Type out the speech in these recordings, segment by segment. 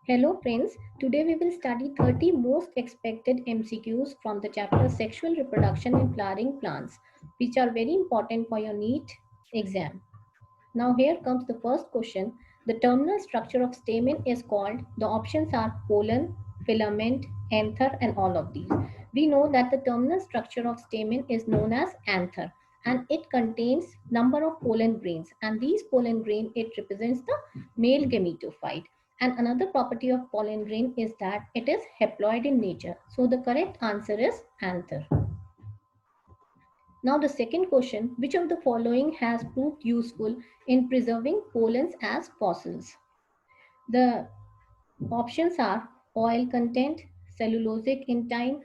Hello friends, today we will study 30 most expected MCQs from the chapter Sexual Reproduction in Flowering Plants, which are very important for your NEET exam. Now here comes the first question. The terminal structure of stamen is called, the options are pollen, filament, anther and all of these. We know that the terminal structure of stamen is known as anther and it contains number of pollen grains, and these pollen grain it represents the male gametophyte. And another property of pollen grain is that it is haploid in nature. So the correct answer is anther. Now the second question, which of the following has proved useful in preserving pollens as fossils? The options are oil content, cellulosic intine,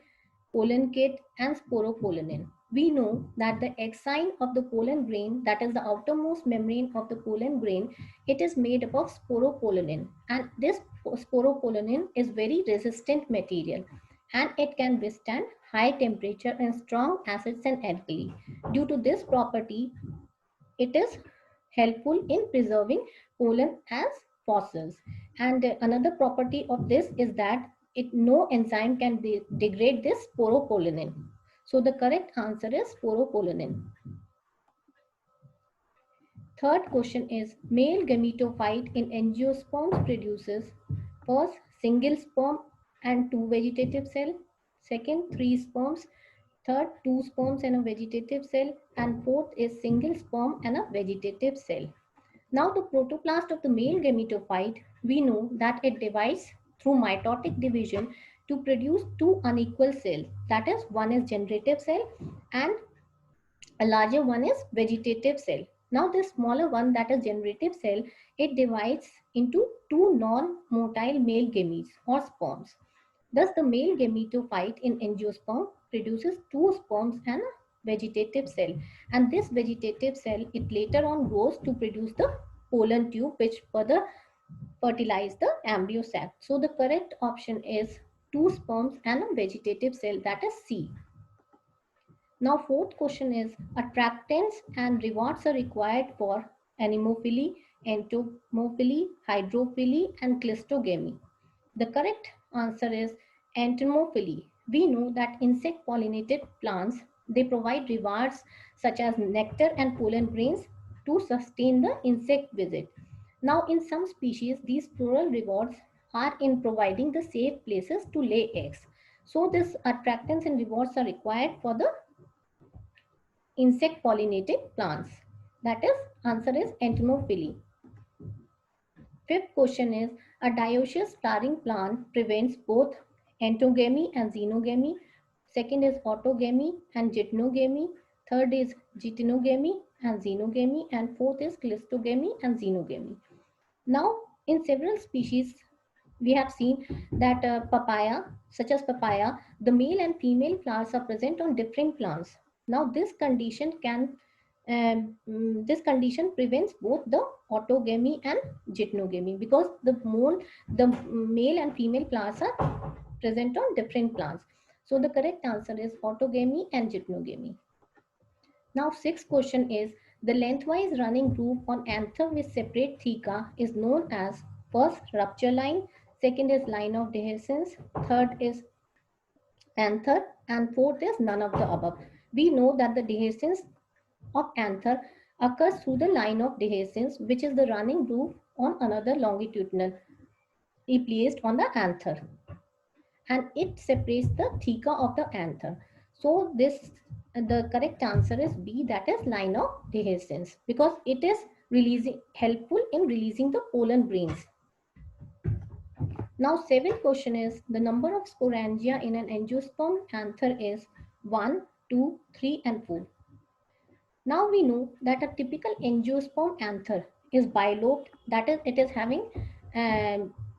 pollen kit and sporopollenin. We know that the exine of the pollen grain, that is the outermost membrane of the pollen grain, it is made up of sporopollenin, and this sporopollenin is very resistant material and it can withstand high temperature and strong acids and alkali. Due to this property, it is helpful in preserving pollen as fossils. And another property of this is that no enzyme can degrade this sporopollenin. So the correct answer is sporopollenin. Third question is male gametophyte in angiosperms produces first single sperm and two vegetative cell, second three sperms, third two sperms and a vegetative cell, and fourth is single sperm and a vegetative cell. Now the protoplast of the male gametophyte, we know that it divides through mitotic division to produce two unequal cells. That is, one is generative cell and a larger one is vegetative cell. Now this smaller one, that is generative cell, it divides into two non-motile male gametes or sperms. Thus the male gametophyte in angiosperm produces two sperms and a vegetative cell, and this vegetative cell it later on grows to produce the pollen tube which further fertilize the embryo sac. So the correct option is two sperms and a vegetative cell, that is C. Now fourth question is attractants and rewards are required for anemophily, entomophily, hydrophily and cleistogamy. The correct answer is entomophily. We know that insect pollinated plants they provide rewards such as nectar and pollen grains to sustain the insect visit. Now in some species these floral rewards are in providing the safe places to lay eggs. So this attractants and rewards are required for the insect pollinated plants. That is, answer is entomophily. Fifth question is a dioecious flowering plant prevents both entogamy and xenogamy. Second is autogamy and geitonogamy. Third is geitonogamy and xenogamy. And fourth is cleistogamy and xenogamy. Now, in several species, we have seen that papaya, such as papaya, the male and female flowers are present on different plants. Now, this condition prevents both the autogamy and geitonogamy because the male and female flowers are present on different plants. So the correct answer is autogamy and geitonogamy. Now, sixth question is the lengthwise running groove on anther with separate theca is known as first rupture line, second is line of dehiscence, third is anther, and fourth is none of the above. We know that the dehiscence of anther occurs through the line of dehiscence, which is the running groove on another longitudinal placed on the anther, and it separates the theca of the anther. So this the correct answer is B, that is line of dehiscence, because it is releasing helpful in releasing the pollen grains. Now seventh question is the number of sporangia in an angiosperm anther is 1, 2, 3 and 4. Now we know that a typical angiosperm anther is bilobed, that is, it is having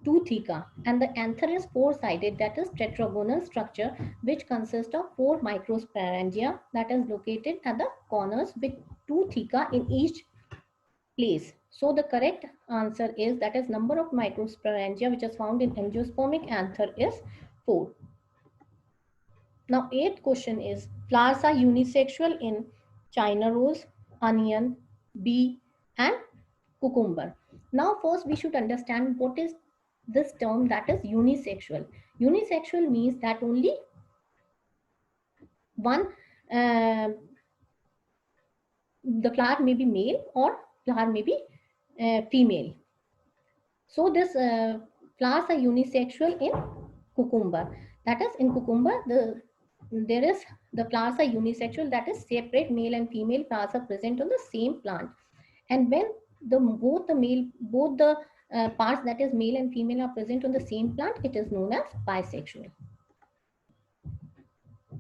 two theca, and the anther is four-sided, that is tetragonal structure, which consists of four microsporangia that is located at the corners with two theca in each place. So the correct answer is, that is number of microsporangia which is found in angiospermic anther is 4. Now, eighth question is flowers are unisexual in China rose, onion, bee, and cucumber. Now, first we should understand what is this term that is unisexual. Unisexual means that only one, uh, the flower may be male or flower may be female. So this flowers are unisexual in cucumber. That is, in cucumber, there is the flowers are unisexual. That is, separate male and female flowers are present on the same plant. And when both the parts, that is male and female, are present on the same plant, it is known as bisexual.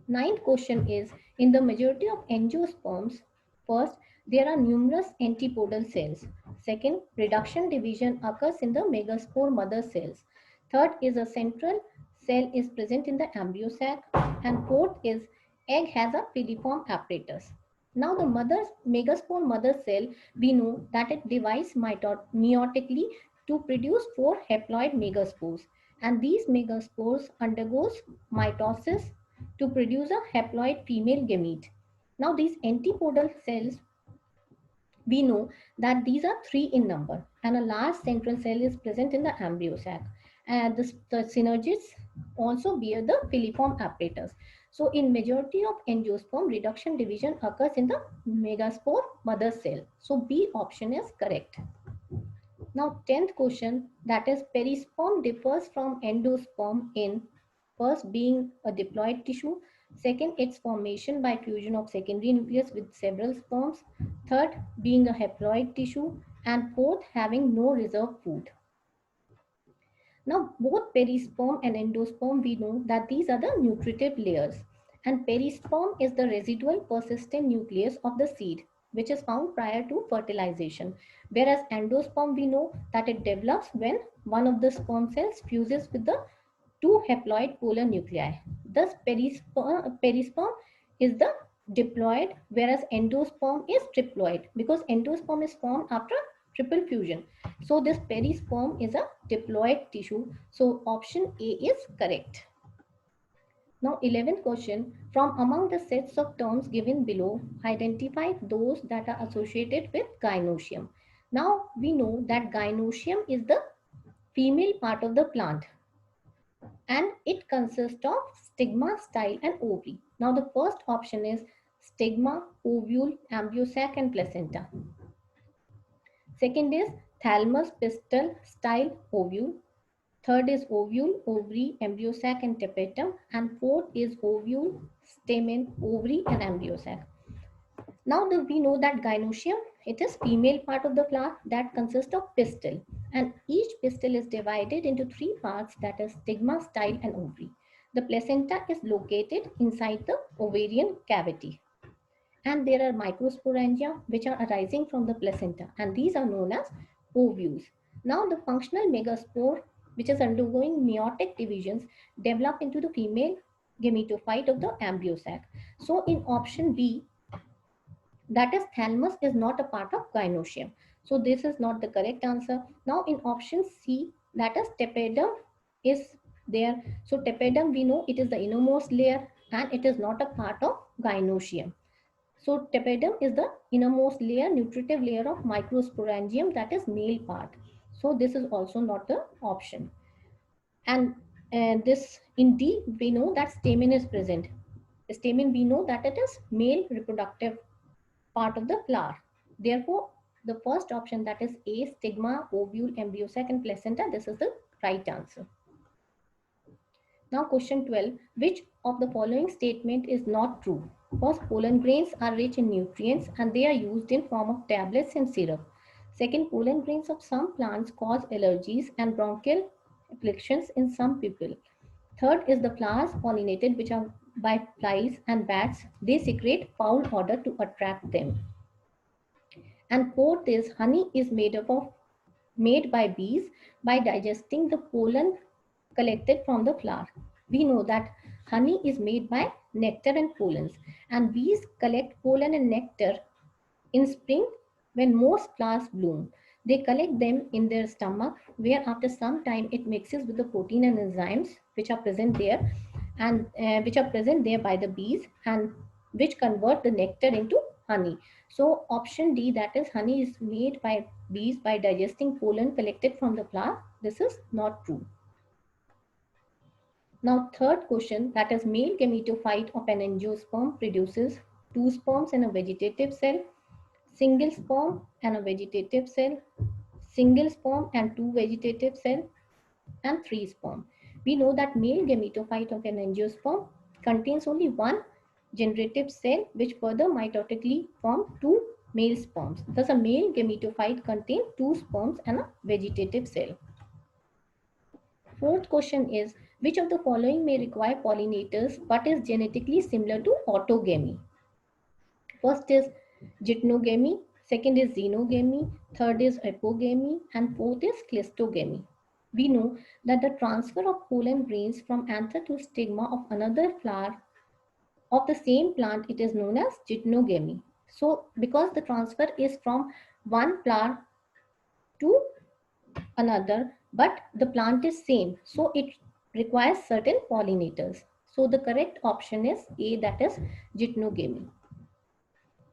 Ninth question is, in the majority of angiosperms, first, there are numerous antipodal cells. Second, reduction division occurs in the megaspore mother cells. Third is a central cell is present in the embryo sac. And fourth is egg has a filiform apparatus. Now the megaspore mother cell, we know that it divides meiotically to produce 4 haploid megaspores. And these megaspores undergoes mitosis to produce a haploid female gamete. Now these antipodal cells, we know that these are 3 in number, and a large central cell is present in the embryo sac. And the synergids also bear the filiform apparatus. So in majority of angiosperm, reduction division occurs in the megaspore mother cell. So B option is correct. Now 10th question, that is perisperm differs from endosperm in first being a diploid tissue, second its formation by fusion of secondary nucleus with several sperms, third being a haploid tissue, and fourth having no reserve food. Now both perisperm and endosperm, we know that these are the nutritive layers, and perisperm is the residual persistent nucleus of the seed which is found prior to fertilization, whereas endosperm, we know that it develops when one of the sperm cells fuses with the 2 haploid polar nuclei. Thus perisperm is the diploid, whereas endosperm is triploid, because endosperm is formed after triple fusion. So this perisperm is a diploid tissue. So option A is correct. Now 11th question, from among the sets of terms given below, identify those that are associated with gynoecium. Now we know that gynoecium is the female part of the plant, and it consists of stigma, style, and ovary. Now the first option is stigma, ovule, embryo sac, and placenta. Second is thalamus, pistil, style, ovule. Third is ovule, ovary, embryo sac, and tapetum. And fourth is ovule, stamen, ovary, and embryo sac. Now we know that gynoecium, it is female part of the flower that consists of pistil, and each pistil is divided into 3 parts, that is stigma, style, and ovary. The placenta is located inside the ovarian cavity, and there are microsporangia which are arising from the placenta, and these are known as ovules. Now the functional megaspore, which is undergoing meiotic divisions, develop into the female gametophyte of the embryo sac. So in option B, that is thalamus is not a part of gynoecium. So this is not the correct answer. Now in option C, that is tapetum is there. So tapetum, we know it is the innermost layer and it is not a part of gynoecium. So tapetum is the innermost layer, nutritive layer of microsporangium, that is male part. So this is also not the option. And this in D, we know that stamen is present. Stamen, we know that it is male reproductive part of the flower. Therefore, the first option, that is A, stigma, ovule, embryo sac, and placenta, this is the right answer. Now question 12, which of the following statement is not true? First, pollen grains are rich in nutrients and they are used in form of tablets and syrup. Second, pollen grains of some plants cause allergies and bronchial afflictions in some people. Third is the flowers pollinated which are by flies and bats, they secrete foul odor to attract them. And fourth is honey is made by bees by digesting the pollen collected from the flower. We know that honey is made by nectar and pollens, and bees collect pollen and nectar in spring when most flowers bloom. They collect them in their stomach, where after some time it mixes with the protein and enzymes which are present there, and which are present there by the bees, and which convert the nectar into honey. So option D, that is honey is made by bees by digesting pollen collected from the flower, This is not true. Now third question, that is male gametophyte of an angiosperm produces two sperms in a vegetative cell, single sperm and a vegetative cell, single sperm and two vegetative cells, and three sperm. We know that male gametophyte of an angiosperm contains only one generative cell which further mitotically form two male sperms. Thus a male gametophyte contains two sperms and a vegetative cell. Fourth question is, which of the following may require pollinators but is genetically similar to autogamy? First is geitonogamy, second is xenogamy, third is apogamy, and fourth is cleistogamy. We know that the transfer of pollen grains from anther to stigma of another flower of the same plant, it is known as geitonogamy. So because the transfer is from one flower to another, but the plant is same, so it requires certain pollinators. So the correct option is A, that is geitonogamy.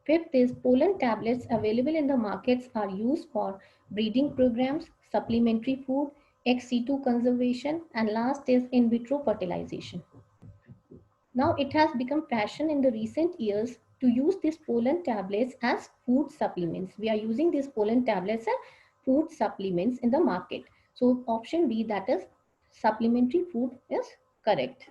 Fifth is pollen tablets available in the markets are used for breeding programs, supplementary food, ex situ conservation, and last is in vitro fertilization. Now it has become fashion in the recent years to use these pollen tablets as food supplements. We are using these pollen tablets as food supplements in the market. So option B, that is supplementary food, is correct.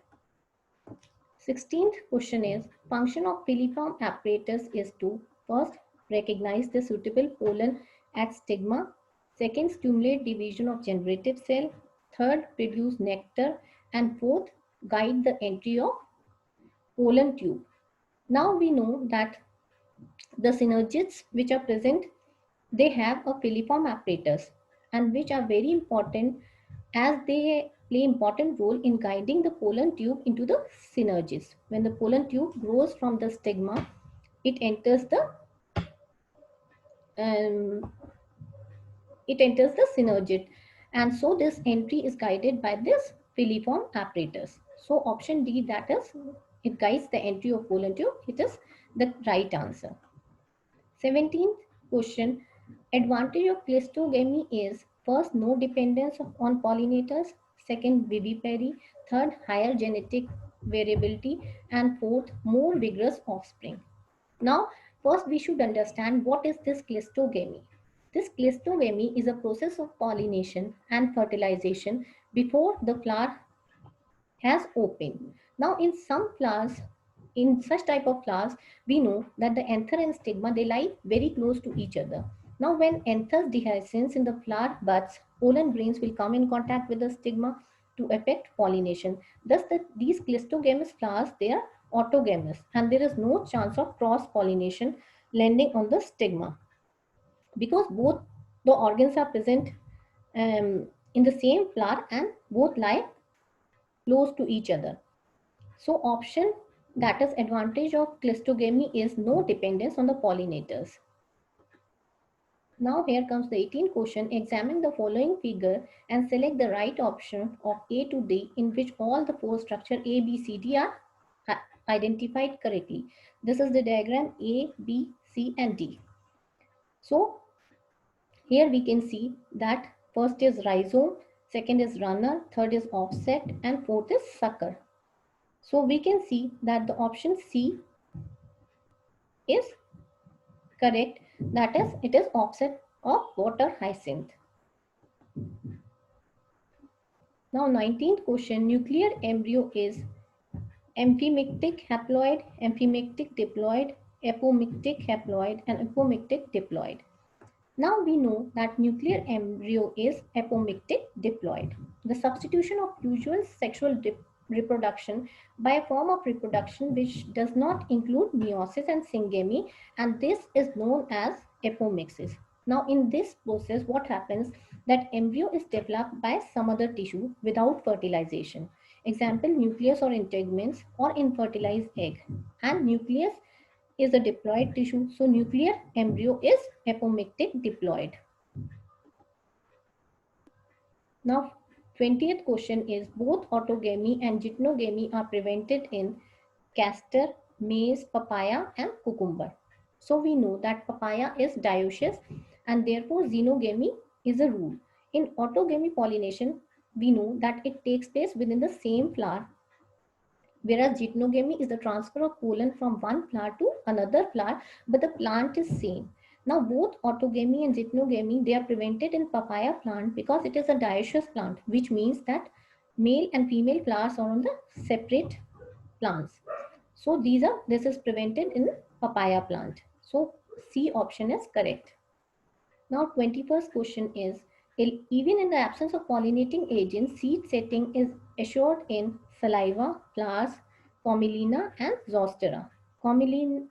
16th question is, function of filiform apparatus is to first recognize the suitable pollen at stigma, second stimulate division of generative cell, third produce nectar, and fourth guide the entry of pollen tube. Now we know that the synergids which are present, they have a filiform apparatus and which are very important as they play important role in guiding the pollen tube into the synergids. When the pollen tube grows from the stigma, it enters the um, synergid, and so this entry is guided by this filiform apparatus. So option D, that is, it guides the entry of pollen tube. It is the right answer. 17th question, advantage of cleistogamy is first, no dependence on pollinators, second, vivipary, third, higher genetic variability, and fourth, more vigorous offspring. Now, first we should understand what is this cleistogamy. This cleistogamy is a process of pollination and fertilization before the flower has opened. Now, in some flowers, in such type of flowers, we know that the anther and stigma, they lie very close to each other. Now, when anthers dehiscence in the flower buds, pollen grains will come in contact with the stigma to affect pollination. Thus, these cleistogamous flowers, they are autogamous and there is no chance of cross pollination landing on the stigma because both the organs are present in the same flower and both lie close to each other. So option, that is advantage of cleistogamy, is no dependence on the pollinators. Now here comes the 18th question. Examine the following figure and select the right option of A to D in which all the four structure A, B, C, D are identified correctly. This is the diagram A, B, C and D. So here we can see that first is rhizome, second is runner, third is offset and fourth is sucker. So we can see that the option C is correct, that is, it is offset of water hyacinth. Now 19th question, nuclear embryo is amphimictic haploid, amphimictic diploid, apomictic haploid and apomictic diploid. Now we know that nuclear embryo is apomictic diploid. The substitution of usual sexual reproduction by a form of reproduction which does not include meiosis and syngamy, and this is known as apomixis. Now in this process, what happens that embryo is developed by some other tissue without fertilization. Example, nucleus or integuments or infertilized egg, and nucleus is a diploid tissue. So nuclear embryo is apomictic diploid. Now 20th question is, both autogamy and geitonogamy are prevented in castor, maize, papaya and cucumber. So we know that papaya is dioecious and therefore xenogamy is a rule. In autogamy pollination, we know that it takes place within the same flower, whereas geitonogamy is the transfer of pollen from one flower to another flower, but the plant is same. Now both autogamy and geitonogamy, they are prevented in papaya plant because it is a dioecious plant, which means that male and female flowers are on the separate plants. So this is prevented in papaya plant. So C option is correct. Now 21st question is, even in the absence of pollinating agents, seed setting is assured in saliva, flowers, Commelina and Zostera. Commelina,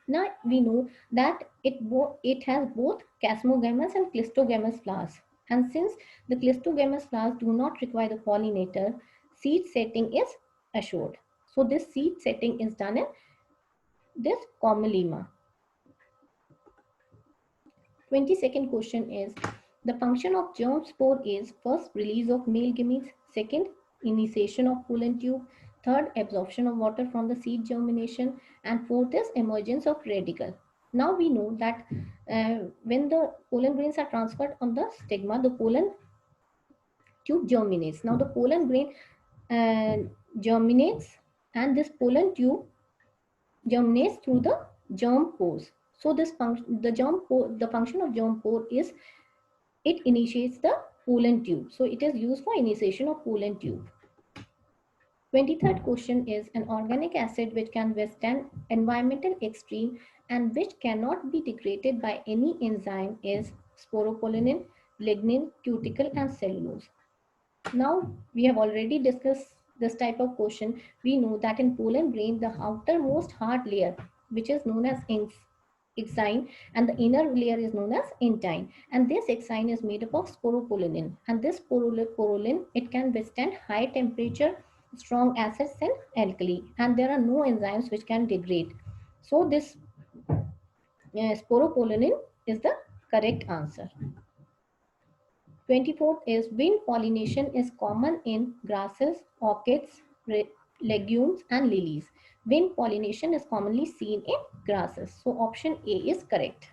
we know that it has both chasmogamous and clistogamous flowers. And since the clistogamous flowers do not require the pollinator, seed setting is assured. So this seed setting is done in this Commelina. 22nd question is, the function of germ spore is first release of male gametes, second initiation of pollen tube, third absorption of water from the seed germination, and fourth is emergence of radicle. Now we know that when the pollen grains are transferred on the stigma, the pollen tube germinates. Now the pollen grain germinates, and this pollen tube germinates through the germ pores. So this function, the function of germ pore is it initiates the pollen tube. So it is used for initiation of pollen tube. 23rd question is, an organic acid which can withstand environmental extreme and which cannot be degraded by any enzyme is sporopollenin, lignin, cuticle and cellulose. Now we have already discussed this type of question. We know that in pollen grain, the outermost hard layer, which is known as exine, and the inner layer is known as intine, and this exine is made up of sporopollenin, and this sporopollenin, it can withstand high temperature, strong acids and alkali, and there are no enzymes which can degrade. So this sporopollenin is the correct answer. 24th is, wind pollination is common in grasses, orchids, legumes and lilies. Wind pollination is commonly seen in grasses. So option A is correct.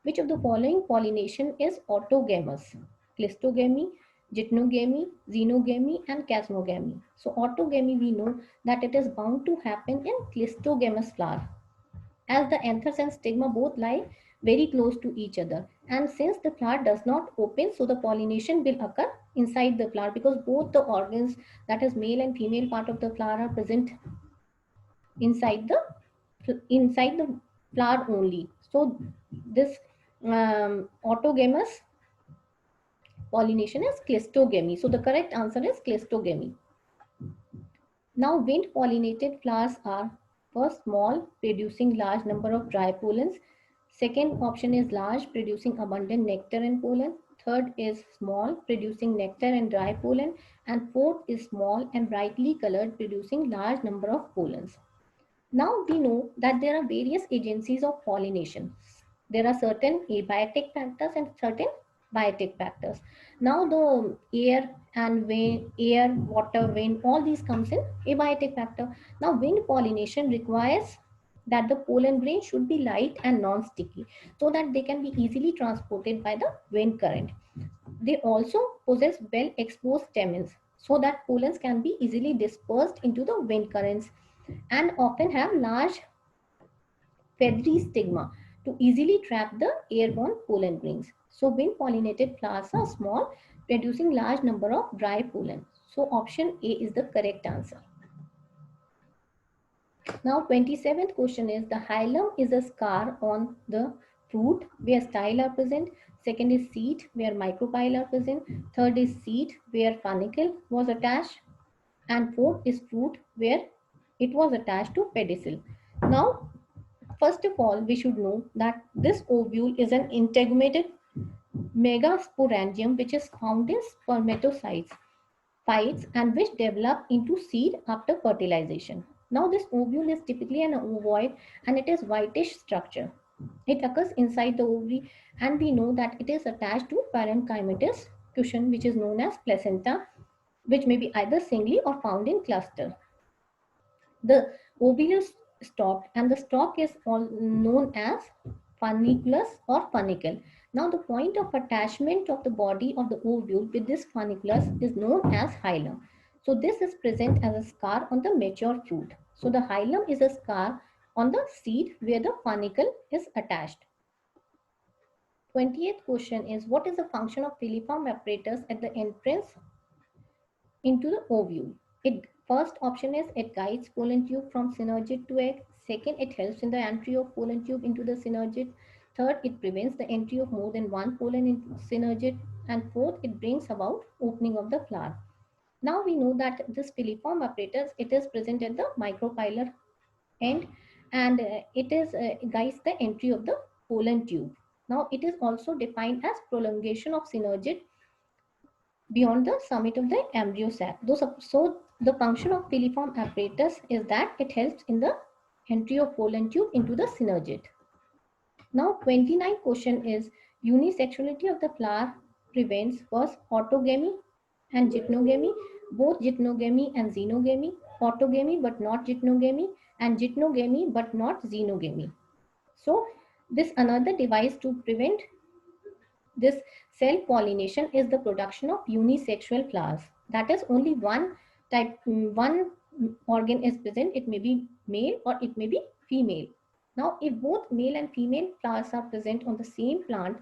Which of the following pollination is autogamous? Clistogamy, geitonogamy, xenogamy and chasmogamy. So autogamy, we know that it is bound to happen in clistogamous flower, as the anthers and stigma both lie very close to each other, and since the flower does not open, so the pollination will occur inside the flower, because both the organs, that is male and female part of the flower, are present inside the flower only. So this autogamous pollination is clistogamy. So the correct answer is clistogamy. Now wind pollinated flowers are, first, small, producing large number of dry pollens. Second option is large, producing abundant nectar and pollen. Third is small, producing nectar and dry pollen. And fourth is small and brightly colored, producing large number of pollens. Now we know that there are various agencies of pollination. There are certain abiotic factors and certain biotic factors. Now the air, water, wind, all these comes in abiotic factor. Now wind pollination requires that the pollen grain should be light and non-sticky, so that they can be easily transported by the wind current. They also possess well exposed stamens, so that pollens can be easily dispersed into the wind currents, and often have large feathery stigma to easily trap the airborne pollen grains. So wind pollinated flowers are small, producing large number of dry pollen. So option A is the correct answer. Now 27th question is, the hilum is a scar on the fruit where style are present. Second is seed where micropyle are present. Third is seed where funicle was attached. And fourth is fruit where it was attached to pedicel. Now first of all, we should know that this ovule is an integumented megasporangium which is found in spermatocytes, phytes, and which develop into seed after fertilization. Now this ovule is typically an ovoid and it is whitish structure. It occurs inside the ovary, and we know that it is attached to parenchymatous cushion which is known as placenta, which may be either singly or found in cluster. The ovule is stalked, and the stalk is all known as funiculus or funicle. Now the point of attachment of the body of the ovule with this funiculus is known as hilum. So this is present as a scar on the mature fruit. So the hilum is a scar on the seed where the funicle is attached. 20th question is, what is the function of filiform apparatus at the entrance into the ovule? First option is it guides pollen tube from synergid to egg. Second, it helps in the entry of pollen tube into the synergid. Third, it prevents the entry of more than one pollen in synergid. And fourth, it brings about opening of the flower. Now we know that this filiform apparatus, it is present at the micropylar end, and it guides the entry of the pollen tube. Now it is also defined as prolongation of synergid beyond the summit of the embryo sac. So the function of filiform apparatus is that it helps in the entry of pollen tube into the synergid. Now 29th question is, unisexuality of the flower prevents first autogamy and geitonogamy, both geitonogamy and xenogamy, autogamy but not geitonogamy, and geitonogamy but not xenogamy. So this another device to prevent this self-pollination is the production of unisexual flowers. That is, only one one organ is present. It may be male or it may be female. Now, if both male and female flowers are present on the same plant,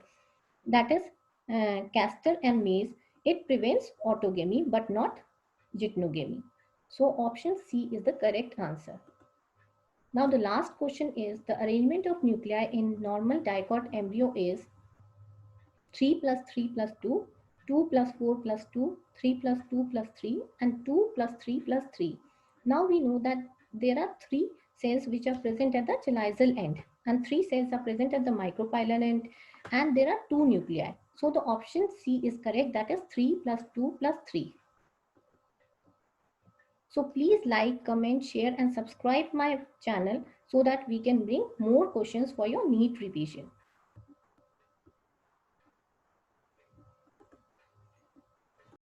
that is castor and maize, it prevents autogamy but not geitonogamy. So option C is the correct answer. Now the last question is, the arrangement of nuclei in normal dicot embryo is 3 plus 3 plus 2, 2 plus 4 plus 2, 3 plus 2 plus 3, and 2 plus 3 plus 3. Now we know that there are 3 cells which are present at the chalizoid end, and 3 cells are present at the micropylar end, and there are 2 nuclei. So the option C is correct, that is 3 plus 2 plus 3. So please like, comment, share and subscribe my channel so that we can bring more questions for your NEET revision.